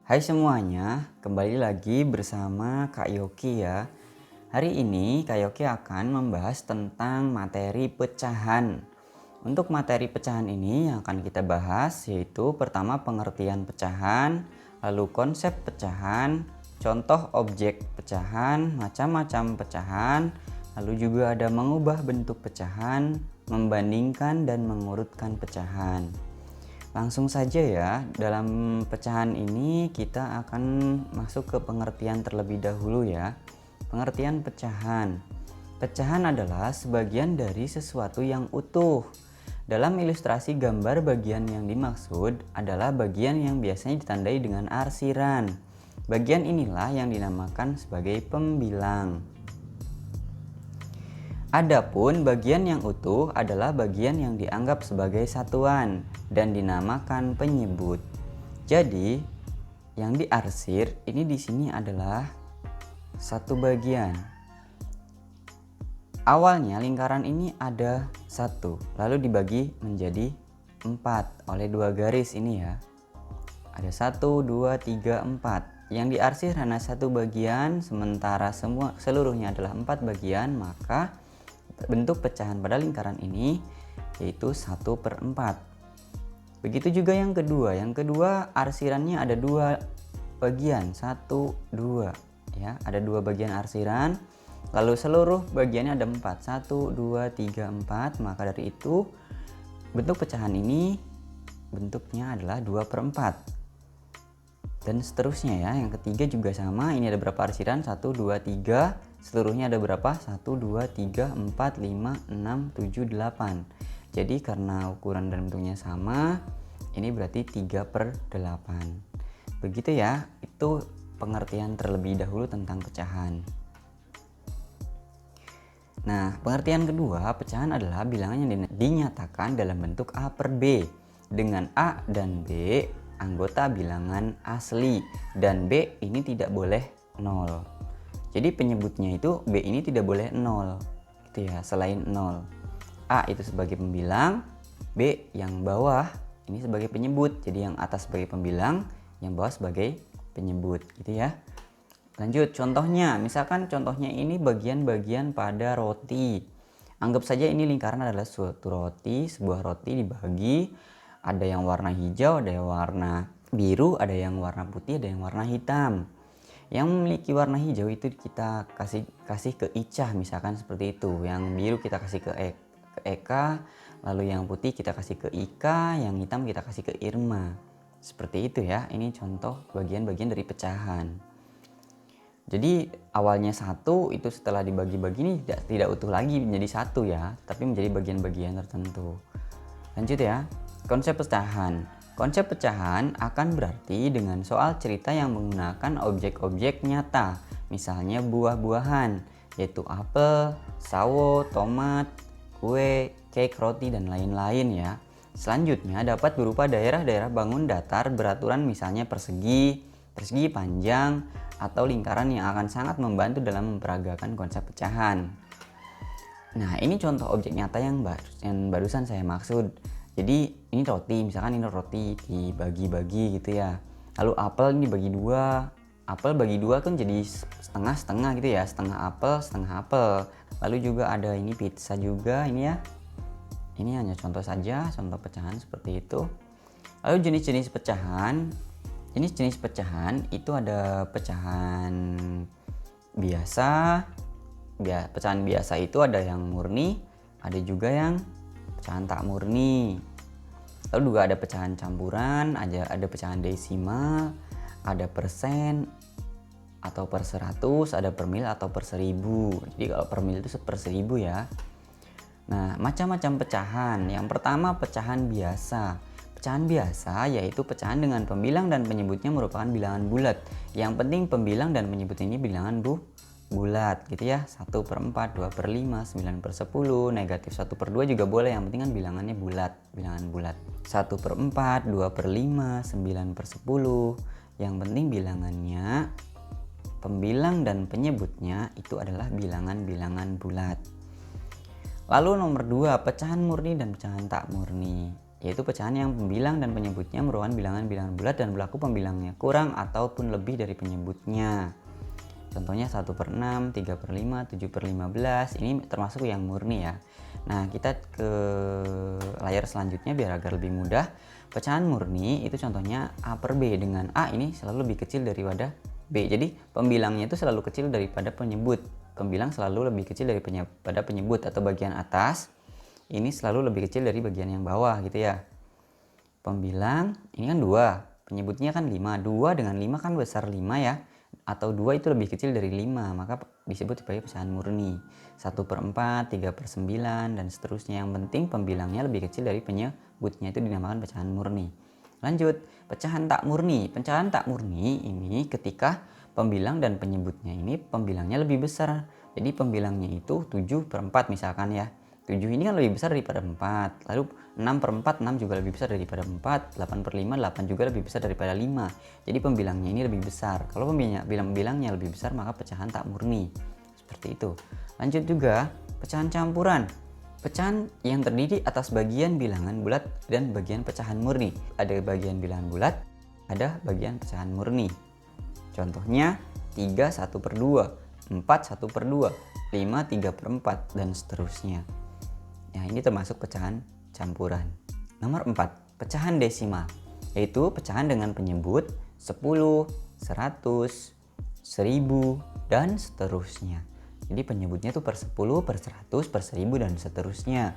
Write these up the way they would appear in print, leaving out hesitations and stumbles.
Hai semuanya, kembali lagi bersama Kak Yoki ya. Hari ini Kak Yoki akan membahas tentang materi pecahan. Untuk materi pecahan ini yang akan kita bahas yaitu pertama pengertian pecahan, lalu konsep pecahan, contoh objek pecahan, macam-macam pecahan, lalu juga ada mengubah bentuk pecahan, membandingkan dan mengurutkan pecahan. Langsung saja ya, dalam pecahan ini kita akan masuk ke pengertian terlebih dahulu ya. Pengertian pecahan. Pecahan adalah sebagian dari sesuatu yang utuh. Dalam ilustrasi gambar, bagian yang dimaksud adalah bagian yang biasanya ditandai dengan arsiran. Bagian inilah yang dinamakan sebagai pembilang. Adapun bagian yang utuh adalah bagian yang dianggap sebagai satuan dan dinamakan penyebut. Jadi, yang diarsir ini di sini adalah satu bagian. Awalnya lingkaran ini ada satu, lalu dibagi menjadi 4 oleh dua garis ini ya. Ada 1, 2, 3, 4. Yang diarsir hanya satu bagian, sementara seluruhnya adalah 4 bagian, maka bentuk pecahan pada lingkaran ini yaitu 1/4. Begitu juga yang kedua. Yang kedua arsirannya ada 2 bagian, 1, 2 ya. Ada 2 bagian arsiran. Lalu seluruh bagiannya ada 4. 1, 2, 3, 4. Maka dari itu bentuk pecahan ini bentuknya adalah 2/4. Dan seterusnya ya. Yang ketiga juga sama. Ini ada berapa arsiran? 1, 2, 3. Seluruhnya ada berapa? 1, 2, 3, 4, 5, 6, 7, 8. Jadi karena ukuran dan bentuknya sama, ini berarti 3/8. Begitu ya, itu pengertian terlebih dahulu tentang pecahan. Nah, pengertian kedua, pecahan adalah bilangan yang dinyatakan dalam bentuk A per B. Dengan A dan B, anggota bilangan asli. Dan B ini tidak boleh 0. Jadi penyebutnya itu B ini tidak boleh 0 gitu ya, selain 0. A itu sebagai pembilang, B yang bawah ini sebagai penyebut. Jadi yang atas sebagai pembilang, yang bawah sebagai penyebut gitu ya. Lanjut contohnya, misalkan contohnya ini bagian-bagian pada roti. Anggap saja ini lingkaran adalah suatu roti, sebuah roti dibagi, ada yang warna hijau, ada yang warna biru, ada yang warna putih, ada yang warna hitam. Yang memiliki warna hijau itu kita kasih ke Ica misalkan seperti itu. Yang biru kita kasih ke Eka, lalu yang putih kita kasih ke Ika, yang hitam kita kasih ke Irma. Seperti itu ya. Ini contoh bagian-bagian dari pecahan. Jadi awalnya 1 itu setelah dibagi-bagi ini tidak utuh lagi menjadi 1 ya, tapi menjadi bagian-bagian tertentu. Lanjut ya. Konsep pecahan. Konsep pecahan akan berarti dengan soal cerita yang menggunakan objek-objek nyata, misalnya buah-buahan, yaitu apel, sawo, tomat, kue, cake, roti, dan lain-lain ya. Selanjutnya dapat berupa daerah-daerah bangun datar beraturan misalnya persegi, persegi panjang, atau lingkaran yang akan sangat membantu dalam memperagakan konsep pecahan. Nah, ini contoh objek nyata yang barusan saya maksud. Jadi ini roti, misalkan ini roti dibagi-bagi gitu ya. Lalu apel ini dibagi 2. Apel bagi 2 kan jadi setengah-setengah gitu ya, setengah apel. Lalu juga ada ini pizza juga ini ya. Ini hanya contoh saja, contoh pecahan seperti itu. Lalu jenis-jenis pecahan. Jenis-jenis pecahan itu ada pecahan biasa. Pecahan biasa itu ada yang murni, ada juga yang pecahan tak murni. Lalu juga ada pecahan campuran, ada pecahan desimal, ada persen atau per 100, ada per mil atau per 1000. Jadi kalau per mil itu per 1000 ya. Nah, macam-macam pecahan. Yang pertama pecahan biasa. Pecahan biasa yaitu pecahan dengan pembilang dan penyebutnya merupakan bilangan bulat. Yang penting pembilang dan penyebut ini bilangan bulat gitu ya. 1/4, 2/5, 9/10, negatif 1/2 juga boleh, yang penting kan bilangannya bulat, bilangan bulat. 1/4, 2/5, 9/10, yang penting bilangannya pembilang dan penyebutnya itu adalah bilangan-bilangan bulat. Lalu nomor 2, pecahan murni dan pecahan tak murni. yaitu pecahan yang pembilang dan penyebutnya merupakan bilangan-bilangan bulat dan berlaku pembilangnya kurang ataupun lebih dari penyebutnya. Contohnya 1/6, 3/5, 7/15, ini termasuk yang murni ya. Nah, kita ke layar selanjutnya biar agar lebih mudah. Pecahan murni itu contohnya A/B, dengan A ini selalu lebih kecil daripada B. Jadi pembilangnya itu selalu kecil daripada penyebut. Pembilang selalu lebih kecil daripada penyebut, atau bagian atas ini selalu lebih kecil dari bagian yang bawah gitu ya. Pembilang ini kan 2, penyebutnya kan 5. 2 dengan 5 kan besar 5 ya. Atau 2 itu lebih kecil dari 5, maka disebut sebagai pecahan murni. 1/4, 3/9, dan seterusnya. Yang penting pembilangnya lebih kecil dari penyebutnya, itu dinamakan pecahan murni. Lanjut, pecahan tak murni. Pecahan tak murni ini ketika pembilang dan penyebutnya ini pembilangnya lebih besar. Jadi pembilangnya itu 7/4 misalkan ya. 7 ini kan lebih besar daripada 4. Lalu 6/4, 6 juga lebih besar daripada 4. 8/5, 8 juga lebih besar daripada 5. Jadi pembilangnya ini lebih besar. Kalau pembilangnya lebih besar, maka pecahan tak murni. Seperti itu. Lanjut juga, pecahan campuran. Pecahan yang terdiri atas bagian bilangan bulat dan bagian pecahan murni. Ada bagian bilangan bulat, ada bagian pecahan murni. Contohnya 3 1/2, 4 1/2, 5 3/4, dan seterusnya. Nah, ini termasuk pecahan campuran. Nomor 4, pecahan desimal, yaitu pecahan dengan penyebut 10, 100, 1000, dan seterusnya. Jadi penyebutnya itu per 10, per 100, per 1000, dan seterusnya.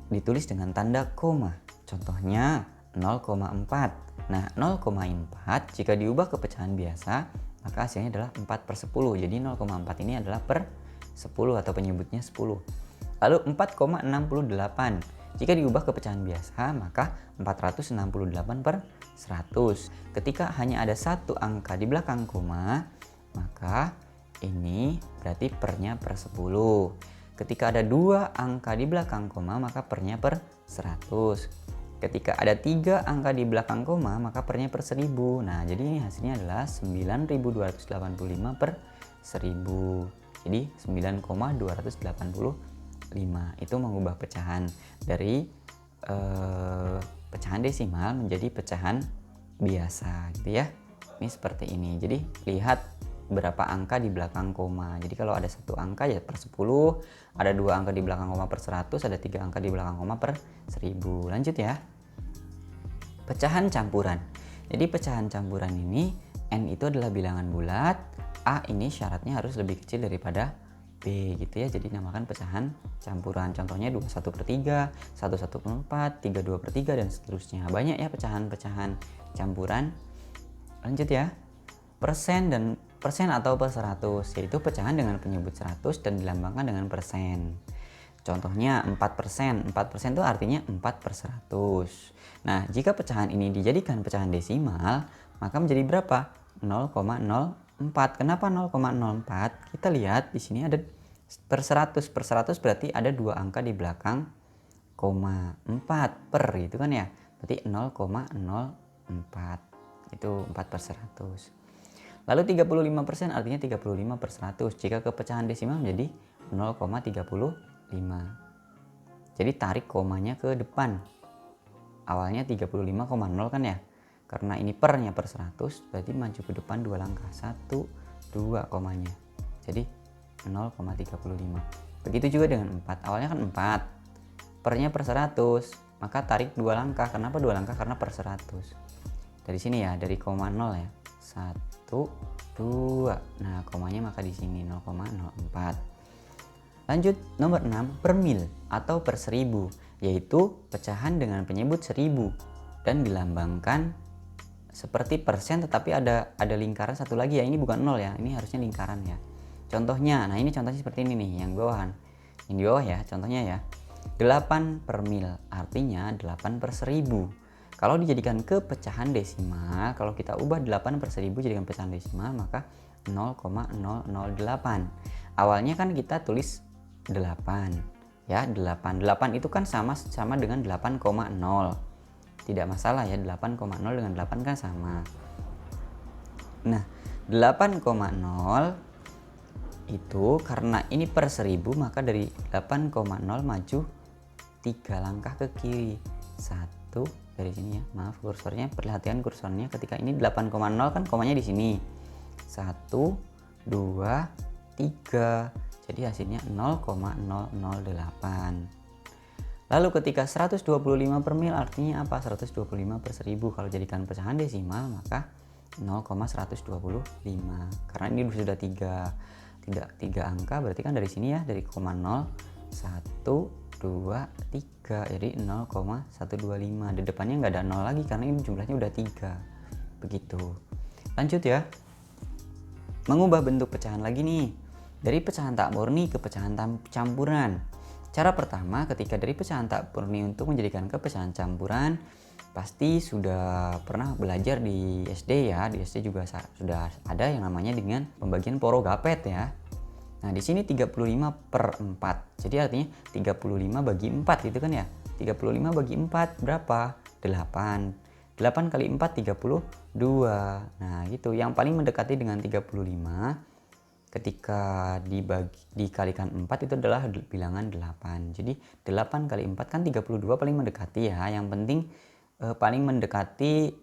Ditulis dengan tanda koma. Contohnya 0,4. Nah, 0,4 jika diubah ke pecahan biasa, maka hasilnya adalah 4/10. Jadi 0,4 ini adalah per 10 atau penyebutnya 10. Lalu 4,68. Jika diubah ke pecahan biasa, maka 468/100. Ketika hanya ada satu angka di belakang koma, maka ini berarti pernya per 10. Ketika ada 2 angka di belakang koma, maka pernya per 100. Ketika ada 3 angka di belakang koma, maka pernya per 1000. Nah, jadi ini hasilnya adalah 9.285/1000. Jadi 9,285. Itu mengubah pecahan dari pecahan desimal menjadi pecahan biasa gitu ya. Ini seperti ini. Jadi lihat berapa angka di belakang koma. Jadi kalau ada satu angka ya per 10, ada 2 angka di belakang koma per 100, ada 3 angka di belakang koma per 1000. Lanjut ya. Pecahan campuran. Jadi pecahan campuran ini, N itu adalah bilangan bulat, A ini syaratnya harus lebih kecil daripada B gitu ya. Jadi namakan pecahan campuran. Contohnya 21/3, 11/4, 32/3, dan seterusnya. Banyak ya pecahan-pecahan campuran. Lanjut ya. Persen atau per 100, yaitu pecahan dengan penyebut 100 dan dilambangkan dengan persen. Contohnya 4%. 4% itu artinya 4/100. Nah, jika pecahan ini dijadikan pecahan desimal, maka menjadi berapa? 0,04. Kenapa 0,04? Kita lihat di sini ada per 100. Per 100 berarti ada 2 angka di belakang koma. 4 per itu kan ya. Berarti 0,04. Itu 4/100. Lalu 35% artinya 35/100. Jika ke pecahan desimal menjadi 0,35. Jadi tarik komanya ke depan. Awalnya 35,0 kan ya. Karena ini pernya per 100, berarti maju ke depan 2 langkah. 1, 2 komanya. Jadi 0,35. Begitu juga dengan 4. Awalnya kan 4. Pernya per 100, maka tarik 2 langkah. Kenapa 2 langkah? Karena per 100. Dari sini ya, dari koma 0 ya. 1, 2. Nah, komanya maka di sini 0,04. Lanjut nomor 6, per mil atau per 1000, yaitu pecahan dengan penyebut 1000 dan dilambangkan seperti persen, tetapi ada lingkaran satu lagi ya. Ini bukan 0 ya, ini harusnya lingkaran ya. Contohnya, nah ini contohnya seperti ini nih, yang bawahan. Yang di bawah ya, contohnya ya. 8 per mil, artinya 8 per 1000. Kalau dijadikan ke pecahan desimal, kalau kita ubah 8 per 1000 jadikan pecahan desimal, maka 0,008. Awalnya kan kita tulis 8 ya, 8 itu kan sama dengan 8,0. Tidak masalah ya, 8,0 dengan 8 kan sama. Nah, 8,0 itu karena ini per 1000, maka dari 8,0 maju 3 langkah ke kiri. 1 dari sini ya, maaf kursornya, perhatikan kursornya ketika ini 8,0 kan komanya di sini. 1, 2, 3. Jadi hasilnya 0,0008. Lalu ketika 125 per mil artinya apa? 125 per 1000. Kalau jadikan pecahan desimal maka 0,125. Karena ini sudah 3 angka, berarti kan dari sini ya, dari 0, 1, 2, 3. Jadi 0,125. Di depannya nggak ada 0 lagi karena ini jumlahnya udah 3. Begitu. Lanjut ya. Mengubah bentuk pecahan lagi nih. Dari pecahan tak murni ke pecahan campuran. Cara pertama, ketika dari pecahan tak murni untuk menjadikan ke pecahan campuran, pasti sudah pernah belajar di SD ya. Di SD juga sudah ada yang namanya dengan pembagian Porogapet ya. Nah, di sini 35 per 4. Jadi artinya 35 bagi 4 gitu kan ya. 35 bagi 4 berapa? 8. 8 kali 4 32. Nah, gitu. Yang paling mendekati dengan 35 ketika dikalikan 4 itu adalah bilangan 8. Jadi 8 kali 4 kan 32 paling mendekati ya. Yang penting paling mendekati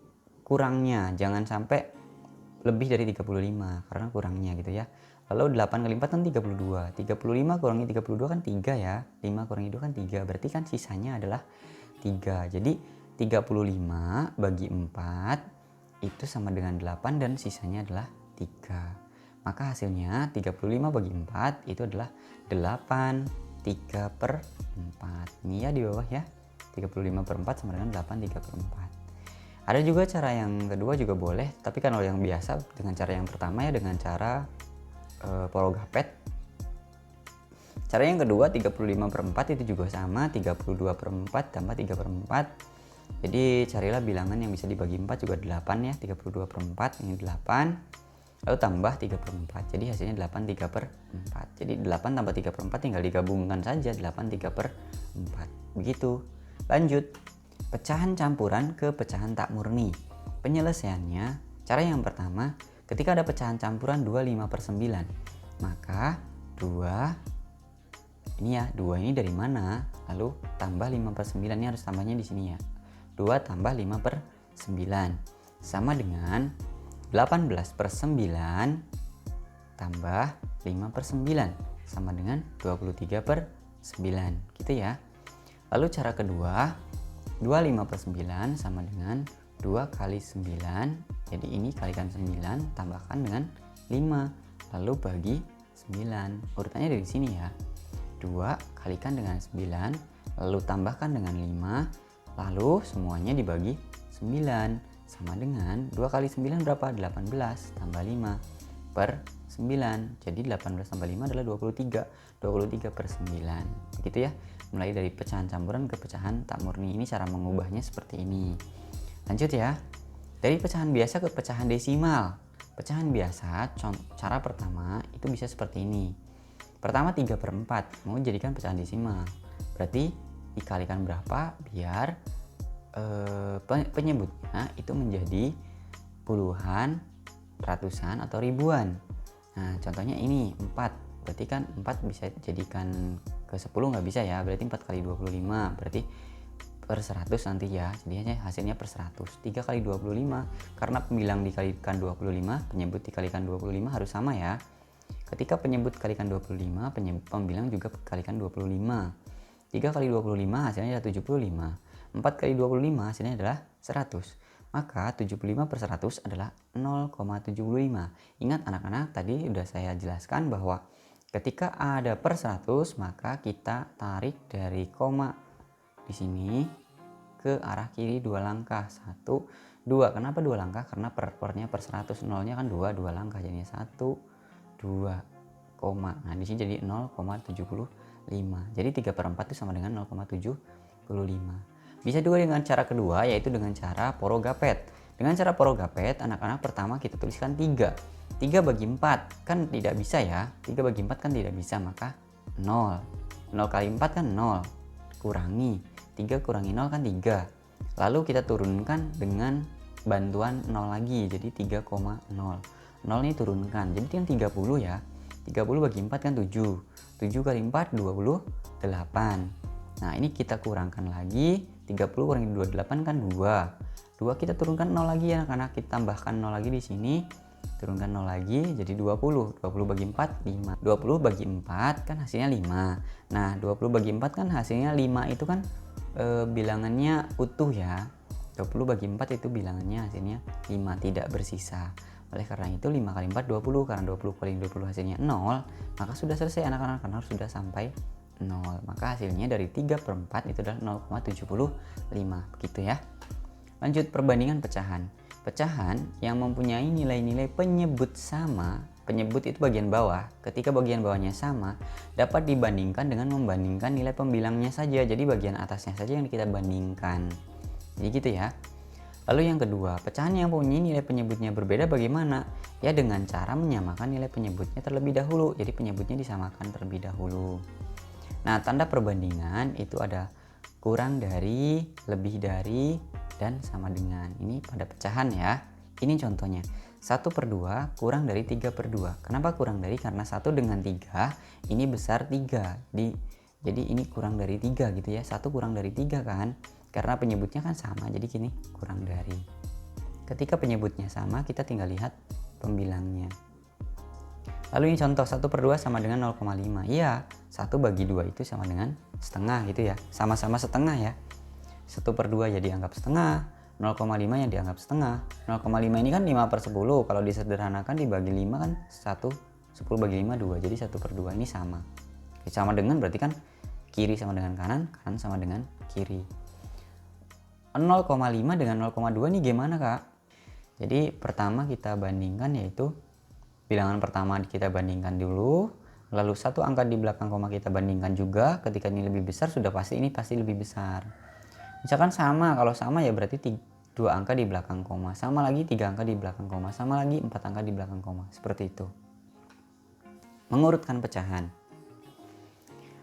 kurangnya. Jangan sampai lebih dari 35 karena kurangnya gitu ya. Lalu 8 kali 4 kan 32. 35 kurangi 32 kan 3 ya. 5 kurangi 2 kan 3. Berarti kan sisanya adalah 3. Jadi 35 bagi 4 itu sama dengan 8 dan sisanya adalah 3. Maka hasilnya 35 bagi 4 itu adalah 8 3 per 4. Ini ya di bawah ya. 35 per 4 sama dengan 8 3 per 4. Ada juga cara yang kedua juga boleh. Tapi kalau yang biasa dengan cara yang pertama ya, dengan cara Porogapet. Cara yang kedua 35 per 4 itu juga sama. 32 per 4 tambah 3 per 4. Jadi carilah bilangan yang bisa dibagi 4 juga 8 ya. 32 per 4 ini 8. Lalu tambah 3 per 4. Jadi hasilnya 8 3 per 4. Jadi 8 tambah 3 per 4 tinggal digabungkan saja. 8 3 per 4. Begitu. Lanjut. Pecahan campuran ke pecahan tak murni. Penyelesaiannya, cara yang pertama, ketika ada pecahan campuran 25 per 9. Maka 2 ini ya, 2 ini dari mana? Lalu tambah 5 per 9, ini harus tambahnya di sini ya. 2 tambah 5 per 9 sama dengan 18 per 9 tambah 5 per 9 sama dengan 23 per 9 gitu ya. Lalu cara kedua, 25 per 9 sama dengan 2 kali 9. Jadi ini kalikan 9 tambahkan dengan 5 lalu bagi 9. Urutannya dari sini ya. 2 kalikan dengan 9 lalu tambahkan dengan 5 lalu semuanya dibagi 9 sama dengan 2 kali 9 berapa? 18 tambah 5 per 9. Jadi 18 tambah 5 adalah 23. 23 per 9. Begitu ya. Mulai dari pecahan campuran ke pecahan tak murni. Ini cara mengubahnya seperti ini. Lanjut ya. Dari pecahan biasa ke pecahan desimal. Pecahan biasa, cara pertama itu bisa seperti ini. Pertama 3 per 4. Mau jadikan pecahan desimal. Berarti dikalikan berapa biar penyebutnya itu menjadi puluhan, ratusan atau ribuan. Nah contohnya ini 4, berarti kan 4 bisa jadikan ke 10 nggak bisa ya, berarti 4 kali 25 berarti per 100 nanti ya, jadinya hasilnya per 100. 3 kali 25 karena pembilang dikalikan 25, penyebut dikalikan 25 harus sama ya. Ketika penyebut kalikan 25, pembilang juga kalikan 25. 3 kali 25 hasilnya adalah 75. 4 kali 25 hasilnya adalah 100. Maka 75 per 100 adalah 0,75. Ingat anak-anak, tadi udah saya jelaskan bahwa ketika ada per 100 maka kita tarik dari koma di sini ke arah kiri 2 langkah. 1, 2. Kenapa 2 langkah? Karena pernya per 100. Nolnya kan 2 langkah. Jadinya 1, 2, koma. Nah di sini jadi 0,75. Jadi 3 per 4 itu sama dengan 0,75. Bisa juga dengan cara kedua, yaitu dengan cara Porogapet. Dengan cara Porogapet, anak-anak pertama kita tuliskan 3. 3 bagi 4 kan tidak bisa ya. 3 bagi 4 kan tidak bisa, maka 0. 0 kali 4 kan 0. Kurangi. 3 kurangi 0 kan 3. Lalu kita turunkan dengan bantuan 0 lagi, jadi 3,0. 0 ini turunkan, jadi kan 30 ya. 30 bagi 4 kan 7. 7 kali 4, 28. Nah ini kita kurangkan lagi. 30 kurangi 28 kan 2. 2 kita turunkan 0 lagi ya, karena kita tambahkan 0 lagi di sini. Turunkan 0 lagi jadi 20. 20 bagi 4 5. 20 bagi 4 kan hasilnya 5. Nah, 20 bagi 4 kan hasilnya 5, itu kan bilangannya utuh ya. 20 bagi 4 itu bilangannya hasilnya 5, tidak bersisa. Oleh karena itu 5 kali 4 20, karena 20 kali 20 hasilnya 0, maka sudah selesai anak-anak, karena sudah sampai 0. Maka hasilnya dari 3/4 itu adalah 0,75, begitu ya. Lanjut perbandingan pecahan. Pecahan yang mempunyai nilai-nilai penyebut sama, penyebut itu bagian bawah, ketika bagian bawahnya sama, dapat dibandingkan dengan membandingkan nilai pembilangnya saja. Jadi bagian atasnya saja yang kita bandingkan. Jadi gitu ya. Lalu yang kedua, pecahan yang mempunyai nilai penyebutnya berbeda bagaimana? Ya dengan cara menyamakan nilai penyebutnya terlebih dahulu. Jadi penyebutnya disamakan terlebih dahulu. Nah, tanda perbandingan itu ada kurang dari, lebih dari, dan sama dengan. Ini pada pecahan ya. Ini contohnya. 1/2 kurang dari 3/2. Kenapa kurang dari? Karena 1 dengan 3 ini besar 3. Jadi ini kurang dari 3 gitu ya. 1 kurang dari 3 kan? Karena penyebutnya kan sama, jadi gini kurang dari. Ketika penyebutnya sama, kita tinggal lihat pembilangnya. Lalu ini contoh 1/2 sama dengan 0,5. Iya, 1 bagi 2 itu sama dengan setengah gitu ya. Sama-sama setengah ya. 1/2 ya dianggap setengah, 0,5 yang dianggap setengah. 0,5 ini kan 5/10. Kalau disederhanakan dibagi 5 kan 1, 10 bagi 5 2. Jadi 1/2 ini sama. Sama dengan berarti kan kiri sama dengan kanan, kanan sama dengan kiri. 0,5 dengan 0,2 ini gimana kak? Jadi pertama kita bandingkan, yaitu bilangan pertama kita bandingkan dulu, lalu satu angka di belakang koma kita bandingkan juga. Ketika ini lebih besar sudah pasti ini pasti lebih besar. Misalkan sama, kalau sama ya berarti 2 angka di belakang koma, sama lagi 3 angka di belakang koma, sama lagi 4 angka di belakang koma, seperti itu. Mengurutkan pecahan.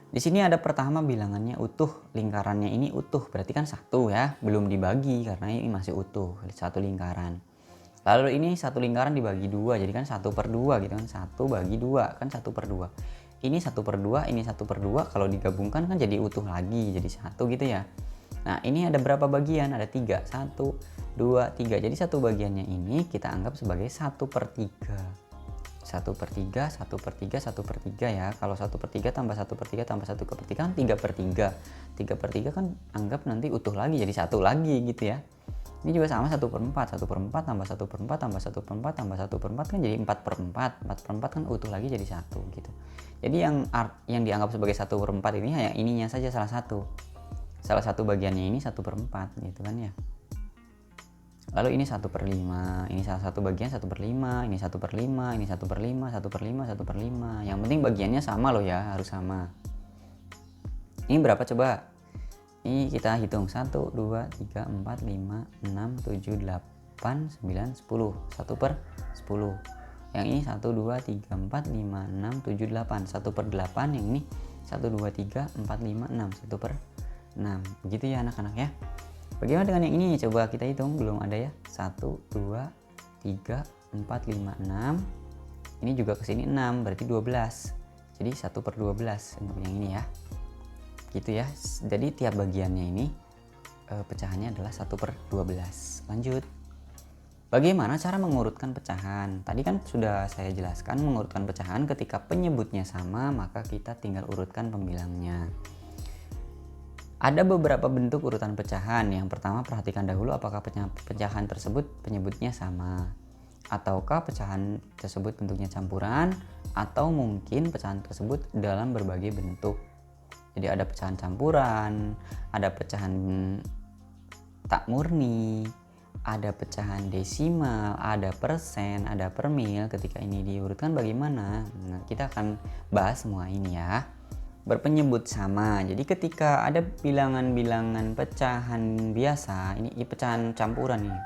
Di sini ada pertama bilangannya utuh, lingkarannya ini utuh, berarti kan 1 ya, belum dibagi karena ini masih utuh, 1 lingkaran. Lalu ini 1 lingkaran dibagi 2, jadi kan 1/2 gitu kan, 1 bagi 2 kan 1/2. Ini 1/2, ini 1/2, kalau digabungkan kan jadi utuh lagi, jadi 1 gitu ya. Nah ini ada berapa bagian? Ada 3, 1, 2, 3, jadi satu bagiannya ini kita anggap sebagai 1/3. 1/3, 1/3, 1/3 ya. Kalau 1/3 tambah 1/3 tambah 1/3 kan 3/3. 3/3 kan anggap nanti utuh lagi jadi 1 lagi gitu ya. Ini juga sama 1/4. 1/4 tambah 1/4 tambah 1/4 tambah 1/4 kan jadi 4/4. 4/4 kan utuh lagi jadi 1 gitu. Jadi yang dianggap sebagai 1/4 ini hanya ininya saja, salah satu. Salah satu bagiannya ini 1/4 gitu kan ya. Lalu ini 1/5, ini salah satu bagian 1/5, ini 1/5, ini 1/5, 1/5, 1/5. Yang penting bagiannya sama loh ya, harus sama. Ini berapa coba? Ini kita hitung 1, 2, 3, 4, 5, 6, 7, 8, 9, 10. 1/10. Yang ini 1, 2, 3, 4, 5, 6, 7, 8. 1/8, yang ini 1, 2, 3, 4, 5, 6. 1/6. Begitu ya anak-anak ya. Bagaimana dengan yang ini? Coba kita hitung, belum ada ya. 1, 2, 3, 4, 5, 6. Ini juga ke sini 6, berarti 12. Jadi 1/12 untuk yang ini ya. Gitu ya. Jadi tiap bagiannya ini pecahannya adalah 1/12. Lanjut. Bagaimana cara mengurutkan pecahan? Tadi kan sudah saya jelaskan, mengurutkan pecahan ketika penyebutnya sama, maka kita tinggal urutkan pembilangnya. Ada beberapa bentuk urutan pecahan. Yang pertama, perhatikan dahulu apakah pecahan tersebut penyebutnya sama, ataukah pecahan tersebut bentuknya campuran, atau mungkin pecahan tersebut dalam berbagai bentuk. Jadi ada pecahan campuran, ada pecahan tak murni, ada pecahan desimal, ada persen, ada per mil. Ketika ini diurutkan bagaimana? Nah, kita akan bahas semua ini ya. Berpenyebut sama. Jadi ketika ada bilangan-bilangan pecahan biasa, ini pecahan campuran nih.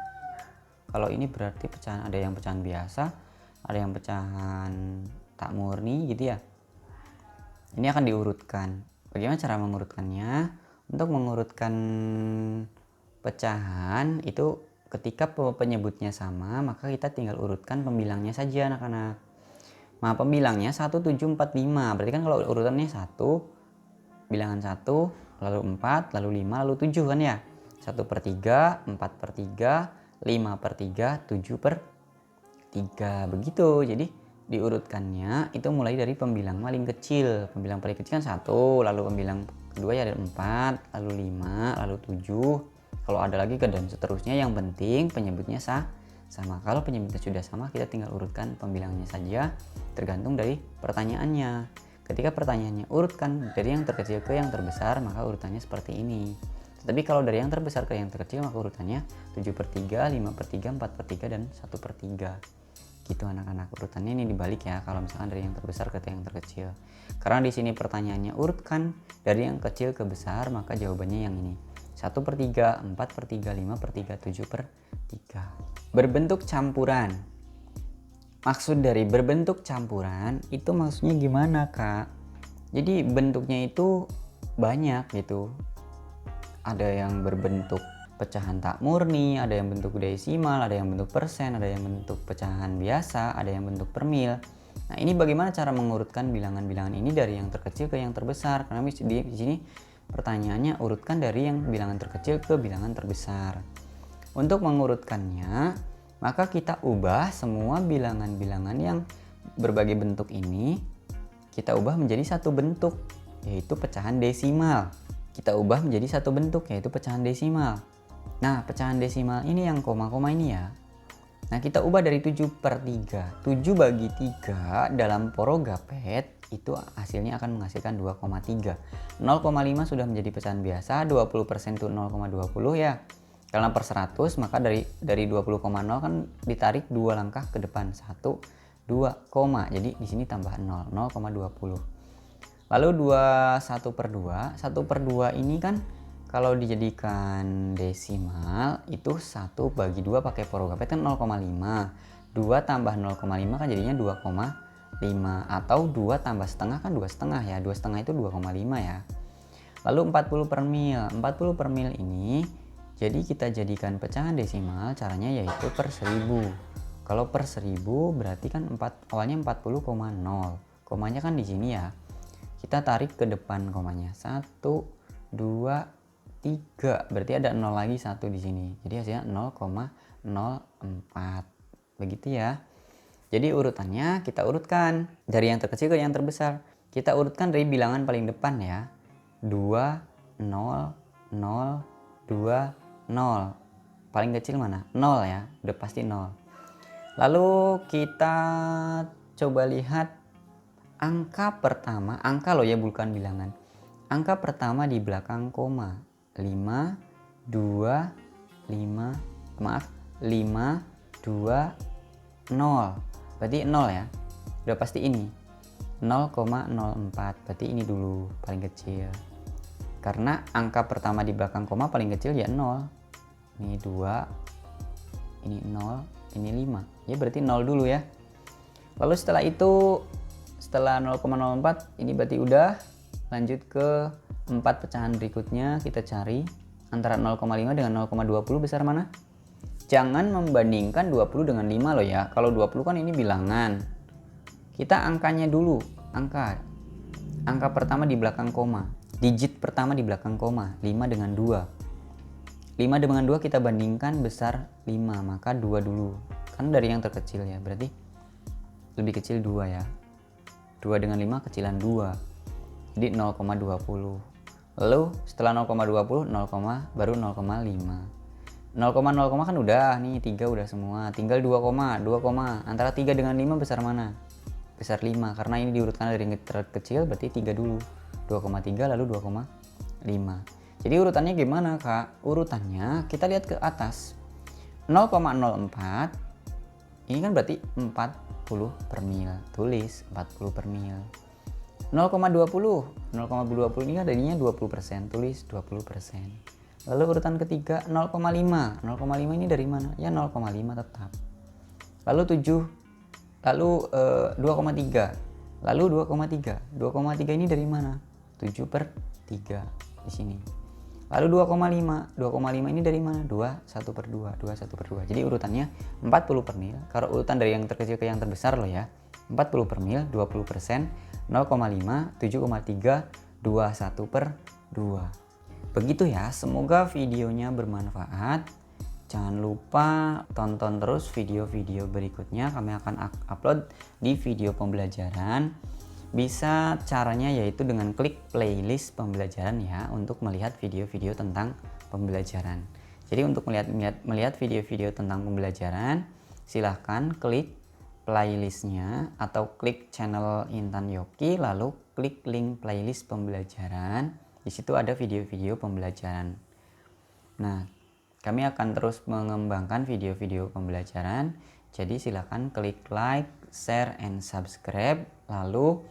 Kalau ini berarti pecahan, ada yang pecahan biasa, ada yang pecahan tak murni gitu ya. Ini akan diurutkan. Bagaimana cara mengurutkannya? Untuk mengurutkan pecahan itu ketika penyebutnya sama, maka kita tinggal urutkan pembilangnya saja anak-anak. Nah pembilangnya 1, 7, 4, 5. Berarti kan kalau urutannya 1, bilangan 1, lalu 4, lalu 5, lalu 7 kan ya. 1/3, 4/3, 5/3, 7/3. Begitu. Jadi diurutkannya itu mulai dari pembilang paling kecil. Pembilang paling kecil kan 1, lalu pembilang kedua ya ada 4, lalu 5, lalu 7. Kalau ada lagi ke dan seterusnya, yang penting penyebutnya sama. Kalau penyebutnya sudah sama, kita tinggal urutkan pembilangnya saja, tergantung dari pertanyaannya. Ketika pertanyaannya urutkan dari yang terkecil ke yang terbesar, maka urutannya seperti ini. Tetapi kalau dari yang terbesar ke yang terkecil, maka urutannya 7/3, 5/3, 4/3, dan 1/3. Gitu anak-anak, urutannya ini dibalik ya kalau misalkan dari yang terbesar ke yang terkecil. Karena di sini pertanyaannya urutkan dari yang kecil ke besar, maka jawabannya yang ini. 1/3, 4/3, 5/3, 7/3. Berbentuk campuran. Maksud dari berbentuk campuran itu maksudnya gimana, Kak? Jadi bentuknya itu banyak gitu. Ada yang berbentuk pecahan tak murni, ada yang bentuk desimal, ada yang bentuk persen, ada yang bentuk pecahan biasa, ada yang bentuk per mil. Nah, ini bagaimana cara mengurutkan bilangan-bilangan ini dari yang terkecil ke yang terbesar? Karena di sini pertanyaannya urutkan dari yang bilangan terkecil ke bilangan terbesar. Untuk mengurutkannya, maka kita ubah semua bilangan-bilangan yang berbagai bentuk ini, kita ubah menjadi satu bentuk, yaitu pecahan desimal. Kita ubah menjadi satu bentuk, yaitu pecahan desimal. Nah, pecahan desimal ini yang koma-koma ini ya. Nah, kita ubah dari 7/3. 7 bagi 3 dalam porogapet itu hasilnya akan menghasilkan 2,3. 0,5 sudah menjadi pecahan biasa, 20% itu 0,20 ya. Karena per 100, maka dari 20,0 kan ditarik 2 langkah ke depan. 1, 2, jadi di sini tambah 0, 0,20. Lalu 1/2, 1/2 ini kan kalau dijadikan desimal itu 1 bagi 2 pakai porogapet kan 0,5. 2 tambah 0,5 kan jadinya 2,5. Atau 2 tambah setengah kan 2,5 ya. 2,5 itu 2,5 ya. Lalu 40 per mil. 40 per mil ini jadi kita jadikan pecahan desimal, caranya yaitu per 1000. Kalau per 1000 berarti kan awalnya 40,0. Komanya kan di sini ya. Kita tarik ke depan komanya. 1, 2, 3, berarti ada 0 lagi 1 di sini. Jadi hasilnya 0,04. Begitu ya. Jadi urutannya kita urutkan dari yang terkecil ke yang terbesar. Kita urutkan dari bilangan paling depan ya. 2, 0, 0, 2, 0. Paling kecil mana? 0 ya. Udah pasti 0. Lalu kita coba lihat angka pertama. Angka loh ya, bukan bilangan. Angka pertama di belakang koma. 5, 2, 5, 2, 0. Berarti 0 ya. Udah pasti ini. 0,04. Berarti ini dulu paling kecil. Karena angka pertama di belakang koma paling kecil ya 0. Ini 2, ini 0, ini 5. Ya berarti 0 dulu ya. Lalu setelah itu, setelah 0,04 ini berarti udah. Lanjut ke 4 pecahan berikutnya, kita cari antara 0,5 dengan 0,20 besar mana? Jangan membandingkan 20 dengan 5 loh ya. Kalau 20 kan ini bilangan. Kita angkanya dulu, angka pertama di belakang koma. Digit pertama di belakang koma, 5 dengan 2. 5 dengan 2 kita bandingkan besar 5, maka 2 dulu. Kan dari yang terkecil ya, berarti lebih kecil 2 ya. 2 dengan 5 kecilan 2. Jadi 0,20. Lalu setelah 0,20, baru 0,5. 0,0 kan udah, nih 3 udah semua. Tinggal 2, antara 3 dengan 5 besar mana? Besar 5, karena ini diurutkan dari yang terkecil, berarti 3 dulu. 2,3 lalu 2,5. Jadi urutannya gimana, Kak? Urutannya kita lihat ke atas. 0,04 ini kan berarti 40 per mil. Tulis 40 per mil. 0,20 ini kan tadinya 20%, tulis 20%. Lalu urutan ketiga 0,5. 0,5 ini dari mana? Ya 0,5 tetap. Lalu 7, lalu 2,3. Lalu 2,3. 2,3 ini dari mana? 7/3 di sini. Lalu 2,5. 2,5 ini dari mana? 1/2. 21/2. Jadi urutannya 40 per mil. Kalau urutan dari yang terkecil ke yang terbesar loh ya. 40 per mil, 20%, 0,5, 7,3, 21/2. Begitu ya, semoga videonya bermanfaat. Jangan lupa tonton terus video-video berikutnya, kami akan upload di video pembelajaran. Bisa caranya yaitu dengan klik playlist pembelajaran ya, untuk melihat video-video tentang pembelajaran. Jadi untuk melihat video-video tentang pembelajaran, silahkan klik playlistnya atau klik channel Intan Yoki, lalu klik link playlist pembelajaran. Di situ ada video-video pembelajaran. Nah, kami akan terus mengembangkan video-video pembelajaran. Jadi silahkan klik like, share, and subscribe. Lalu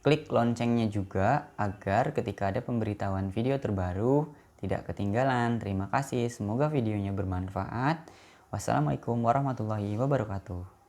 klik loncengnya juga agar ketika ada pemberitahuan video terbaru tidak ketinggalan. Terima kasih, semoga videonya bermanfaat. Wassalamualaikum warahmatullahi wabarakatuh.